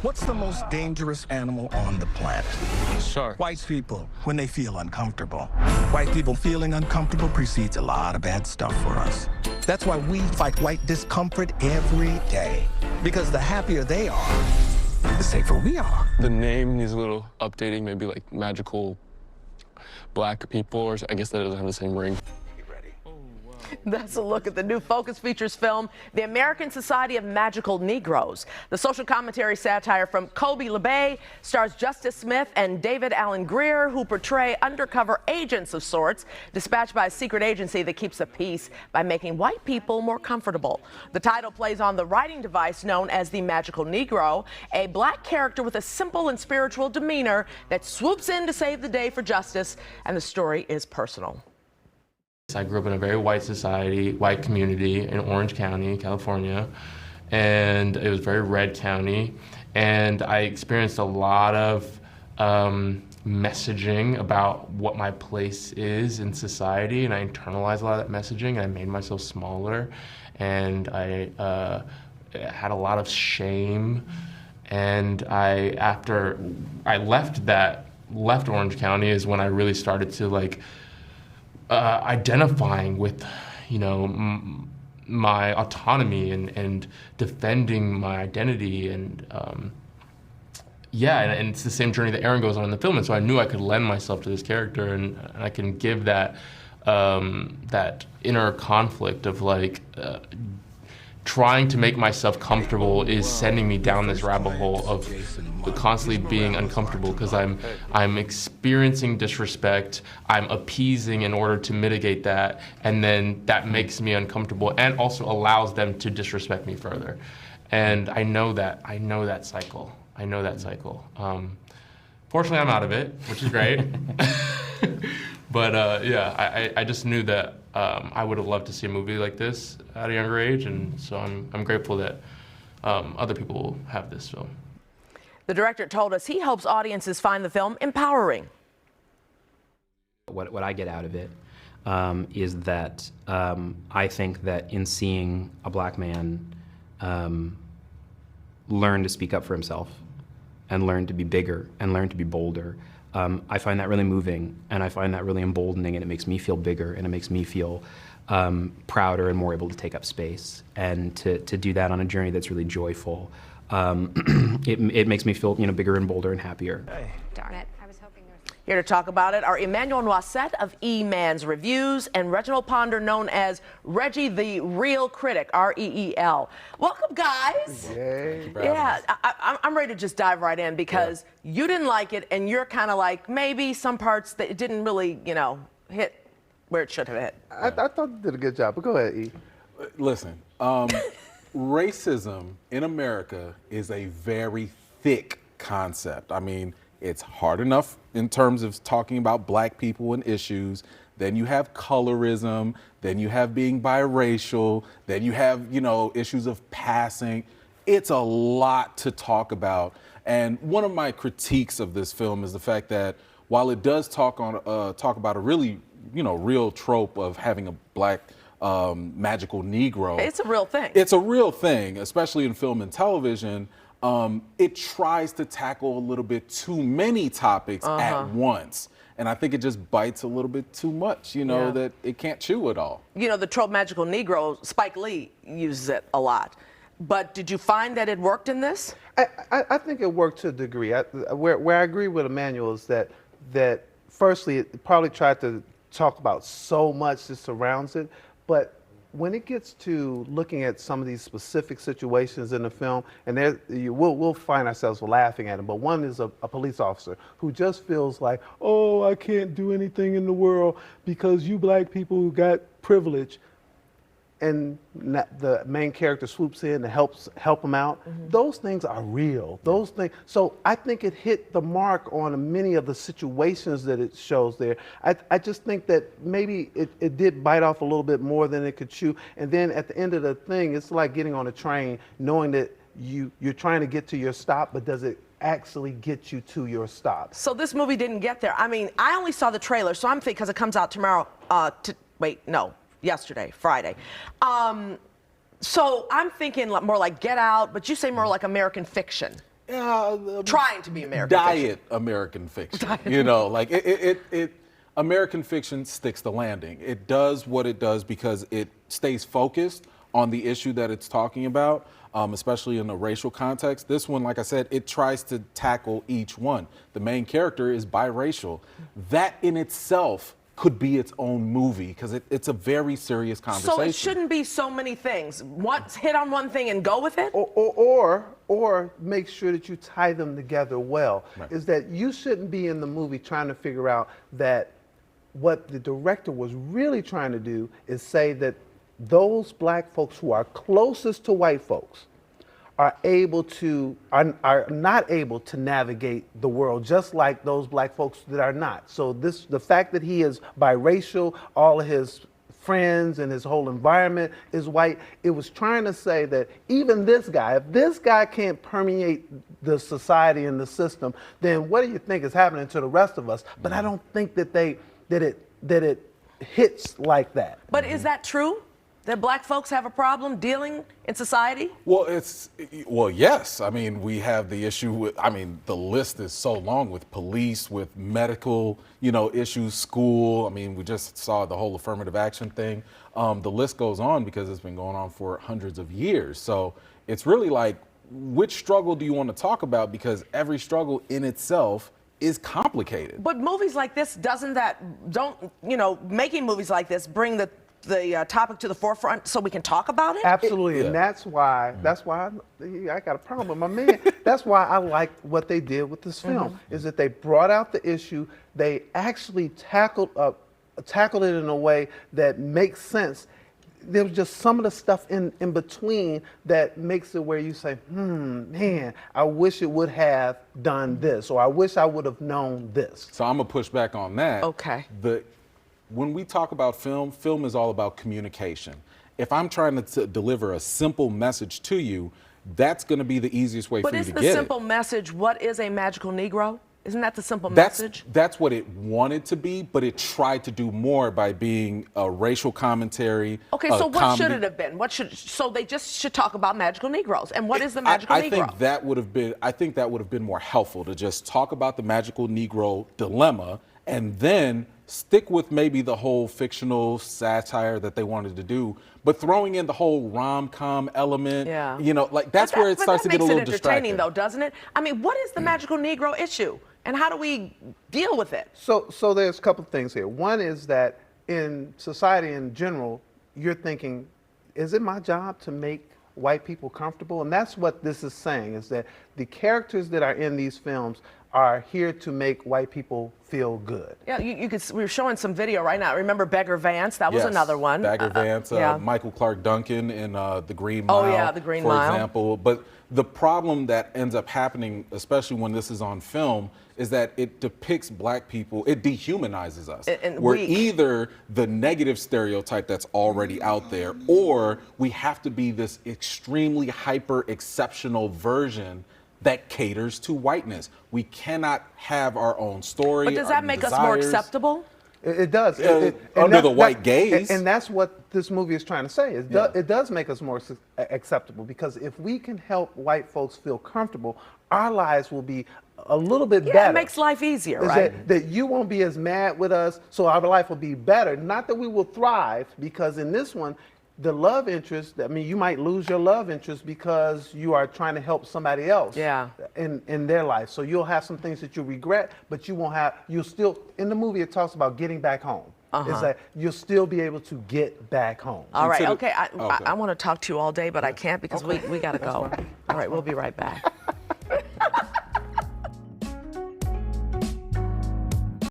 What's the most dangerous animal on the planet? Shark. White people, when they feel uncomfortable. White people feeling uncomfortable precedes a lot of bad stuff for us. That's why we fight white discomfort every day. Because the happier they are, the safer we are. The name needs a little updating, maybe like magical black people, or I guess that doesn't have the same ring. That's a look at the new Focus Features film, The American Society of Magical Negroes. The social commentary satire from Kobe LeBay stars Justice Smith and David Alan Grier, who portray undercover agents of sorts dispatched by a secret agency that keeps the peace by making white people more comfortable. The title plays on the writing device known as the Magical Negro, a black character with a simple and spiritual demeanor that swoops in to save the day for justice, and the story is personal. I grew up in a very white society, white community in Orange County, California, and it was very red county. And I experienced a lot of messaging about what my place is in society, and I internalized a lot of that messaging, and I made myself smaller, and I had a lot of shame. And after I left Orange County is when I really started to identifying with, my autonomy and defending my identity, and and it's the same journey that Aaron goes on in the film, and so I knew I could lend myself to this character, and I can give that that inner conflict of trying to make myself comfortable is sending me down this rabbit hole of constantly being uncomfortable because I'm experiencing disrespect, I'm appeasing in order to mitigate that, and then that makes me uncomfortable and also allows them to disrespect me further. And I know that cycle. Fortunately, I'm out of it, which is great. But I just knew that I would have loved to see a movie like this at a younger age, and so I'm grateful that other people have this film. The director told us he hopes audiences find the film empowering. What I get out of it is that I think that in seeing a black man learn to speak up for himself and learn to be bigger and learn to be bolder, I find that really moving, and I find that really emboldening, and it makes me feel bigger, and it makes me feel prouder and more able to take up space, and to do that on a journey that's really joyful. It makes me feel bigger and bolder and happier. Darn it, I was hoping there was... Here to talk about it are Emmanuel Noisette of E-Man's Reviews and Reginald Ponder, known as Reggie the Real Critic, R-E-E-L. Welcome, guys. Yay. Yeah, I'm ready to just dive right in because you didn't like it, and you're kind of like maybe some parts that it didn't really, hit where it should have hit. I thought you did a good job, but go ahead, E. Listen, racism in America is a very thick concept. I mean, it's hard enough in terms of talking about black people and issues. Then you have colorism, then you have being biracial, then you have, issues of passing. It's a lot to talk about. And one of my critiques of this film is the fact that while it does talk about a really, real trope of having a black magical Negro. It's a real thing. It's a real thing, especially in film and television. It tries to tackle a little bit too many topics at once. And I think it just bites a little bit too much, that it can't chew it all. The trope magical Negro, Spike Lee uses it a lot. But did you find that it worked in this? I think it worked to a degree. Where I agree with Emmanuel is that firstly, it probably tried to talk about so much that surrounds it. But when it gets to looking at some of these specific situations in the film, and we'll find ourselves laughing at them, but one is a police officer who just feels like, oh, I can't do anything in the world because you black people who got privilege, and the main character swoops in and help him out. Those things are real. Those things. So I think it hit the mark on many of the situations that it shows there. I just think that maybe it did bite off a little bit more than it could chew. And then at the end of the thing, it's like getting on a train, knowing that you're trying to get to your stop, but does it actually get you to your stop? So this movie didn't get there. I mean, I only saw the trailer, so I'm thinking, because it comes out tomorrow, yesterday, Friday. So I'm thinking more like Get Out, but you say more like American Fiction. Trying to be American fiction. Diet American fiction. You know, like it American fiction sticks the landing. It does what it does because it stays focused on the issue that it's talking about, especially in a racial context. This one, like I said, it tries to tackle each one. The main character is biracial. That in itself could be its own movie because it's a very serious conversation. So it shouldn't be so many things. Hit on one thing and go with it? Or make sure that you tie them together well. Right. Is that you shouldn't be in the movie trying to figure out that what the director was really trying to do is say that those black folks who are closest to white folks are not able to navigate the world just like those black folks that are not. So the fact that he is biracial, all of his friends and his whole environment is white, it was trying to say that even this guy, if this guy can't permeate the society and the system, then what do you think is happening to the rest of us? But I don't think that it hits like that. But is that true? That black folks have a problem dealing in society? Well, yes. I mean, we have the issue with, the list is so long with police, with medical, issues, school. I mean, we just saw the whole affirmative action thing. The list goes on because it's been going on for hundreds of years. So it's really like, which struggle do you want to talk about? Because every struggle in itself is complicated. But movies like this, making movies like this bring the topic to the forefront so we can talk about it? Absolutely, and that's why I got a problem with my man. That's why I like what they did with this film, is that they brought out the issue, they actually tackled it in a way that makes sense. There was just some of the stuff in between that makes it where you say, man, I wish it would have done this, or I wish I would have known this. So I'm gonna push back on that. Okay. When we talk about film is all about communication. If I'm trying to deliver a simple message to you, that's going to be the easiest way for you to get it. But isn't the simple message, what is a magical Negro? Isn't that the simple message? That's what it wanted to be, but it tried to do more by being a racial commentary. Okay, so what should it have been? So they just should talk about magical Negroes. And what is the magical Negro? I think that would have been more helpful to just talk about the magical Negro dilemma and then stick with maybe the whole fictional satire that they wanted to do, but throwing in the whole rom-com element, that's where it starts to get a little distracting. That makes it entertaining though, doesn't it? I mean, what is the magical Negro issue? And how do we deal with it? So there's a couple of things here. One is that in society in general, you're thinking, is it my job to make white people comfortable? And that's what this is saying, is that the characters that are in these films are here to make white people feel good. Yeah, we're showing some video right now. Remember Beggar Vance? That was another one. Beggar Vance, Michael Clark Duncan in The Green Mile. Oh yeah, The Green Mile. For example. But the problem that ends up happening, especially when this is on film, is that it depicts black people, it dehumanizes us. We're either the negative stereotype that's already out there, or we have to be this extremely hyper exceptional version that caters to whiteness. We cannot have our own story. But does that make us more acceptable? It does. Under the white gaze. And that's what this movie is trying to say. It does make us more acceptable, because if we can help white folks feel comfortable, our lives will be a little bit better. It makes life easier, right? That you won't be as mad with us, so our life will be better. Not that we will thrive, because in this one, the love interest, you might lose your love interest because you are trying to help somebody else in their life. So you'll have some things that you'll regret, but you'll still, in the movie it talks about getting back home. It's like you'll still be able to get back home. All right, okay. I want to talk to you all day, but I can't because we got to go. All right, we'll be right back.